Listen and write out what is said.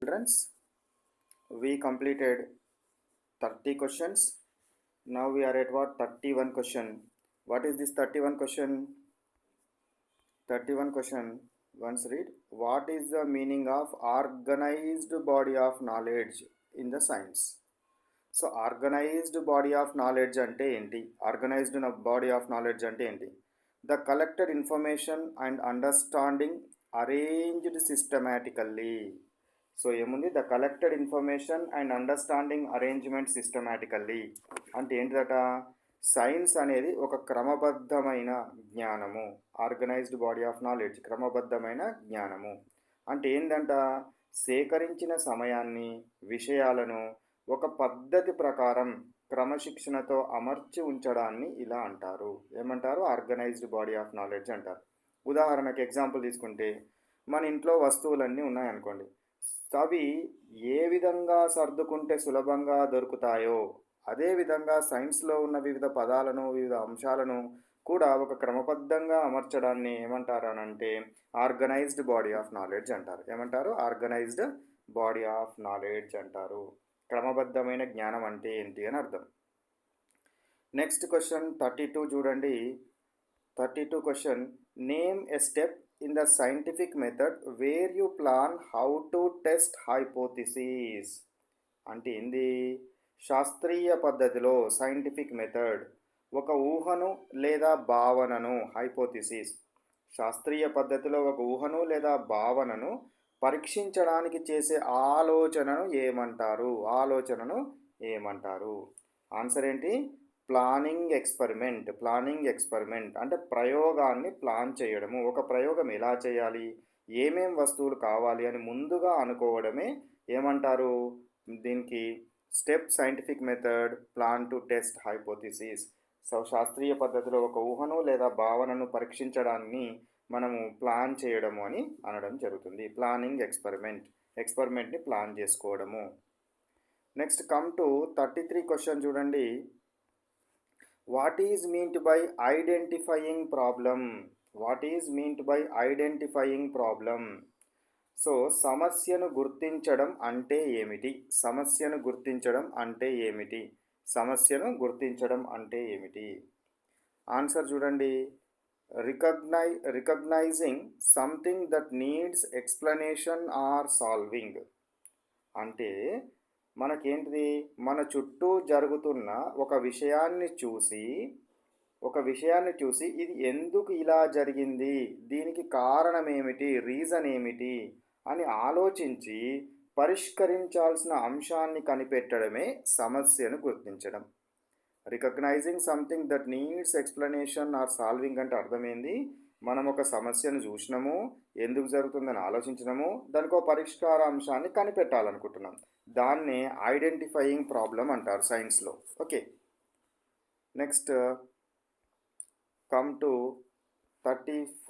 childrens, we completed 30 questions. Now we are at what? 31 question. What is this 31 question? 31 question, once read. What is the meaning of organized body of knowledge in the science? So organized body of knowledge అంటే ఏంటి? Organized body of knowledge అంటే ఏంటి? The collected information and understanding arranged systematically. So ఏముంది? The collected information and understanding arrangement systematically అంటే ఏంటిదట? Science అనేది ఒక క్రమబద్ధమైన జ్ఞానము. ఆర్గనైజ్డ్ బాడీ ఆఫ్ నాలెడ్జ్ క్రమబద్ధమైన జ్ఞానము అంటే ఏంటంట? సేకరించిన సమయాన్ని, విషయాలను ఒక పద్ధతి ప్రకారం క్రమశిక్షణతో అమర్చి ఉంచడాన్ని ఇలా అంటారు. ఏమంటారు? ఆర్గనైజ్డ్ బాడీ ఆఫ్ నాలెడ్జ్ అంటారు. ఉదాహరణకు ఎగ్జాంపుల్ తీసుకుంటే, మన ఇంట్లో వస్తువులన్నీ ఉన్నాయనుకోండి. అవి ఏ విధంగా సర్దుకుంటే సులభంగా దొరుకుతాయో అదేవిధంగా సైన్స్లో ఉన్న వివిధ పదాలను, వివిధ అంశాలను కూడా ఒక క్రమబద్ధంగా అమర్చడాన్ని ఏమంటారు అని అంటే ఆర్గనైజ్డ్ బాడీ ఆఫ్ నాలెడ్జ్ అంటారు. ఏమంటారు? ఆర్గనైజ్డ్ బాడీ ఆఫ్ నాలెడ్జ్ అంటారు. క్రమబద్ధమైన జ్ఞానం అంటే ఏంటి అని అర్థం. నెక్స్ట్ క్వశ్చన్ 32 చూడండి. 32 question, name a step in the scientific method where you plan how to test hypothesis అంటే ఏంది? శాస్త్రీయ పద్ధతిలో, సైంటిఫిక్ మెథడ్, ఒక ఊహను లేదా భావనను, హైపోథిసిస్, శాస్త్రీయ పద్ధతిలో ఒక ఊహను లేదా భావనను పరీక్షించడానికి చేసే ఆలోచనను ఏమంటారు? ఆన్సర్ ఏంటి? Planning experiment. ప్లానింగ్ ఎక్స్పెరిమెంట్ అంటే ప్రయోగాన్ని ప్లాన్ చేయడము. ఒక ప్రయోగం ఎలా చేయాలి, ఏమేం వస్తువులు కావాలి అని ముందుగా అనుకోవడమే ఏమంటారు? దీనికి step scientific method plan to test hypothesis. So శాస్త్రీయ పద్ధతిలో ఒక ఊహను లేదా భావనను పరీక్షించడాన్ని మనము ప్లాన్ చేయడము అని అనడం జరుగుతుంది. ప్లానింగ్ ఎక్స్పెరిమెంట్, ఎక్స్పెరిమెంట్ని ప్లాన్ చేసుకోవడము. నెక్స్ట్ కమ్ టు 33 క్వశ్చన్ చూడండి. What is meant by identifying problem? What is meant by identifying problem? So సమస్యను గుర్తించడం అంటే ఏమిటి? సమస్యను గుర్తించడం అంటే ఏమిటి? సమస్యను గుర్తించడం అంటే ఏమిటి? ఆన్సర్ చూడండి. Recognising something that needs explanation or solving అంటే మనకేంటిది? మన చుట్టూ జరుగుతున్న ఒక విషయాన్ని చూసి ఇది ఎందుకు ఇలా జరిగింది, దీనికి కారణం ఏమిటి, రీజన్ ఏమిటి అని ఆలోచించి పరిష్కరించాల్సిన అంశాన్ని కనిపెట్టడమే సమస్యను గుర్తించడం. Recognising something that needs explanation or solving అంటే అర్థమైంది, మనం ఒక సమస్యను చూసినాము, ఎందుకు జరుగుతుందని ఆలోచించినాము, దానికి ఒక పరిష్కార అంశాన్ని కనిపెట్టాలనుకుంటున్నాం. దాన్నే ఐడెంటిఫైయింగ్ ప్రాబ్లం అంటారు సైన్స్లో. Okay, next come to 34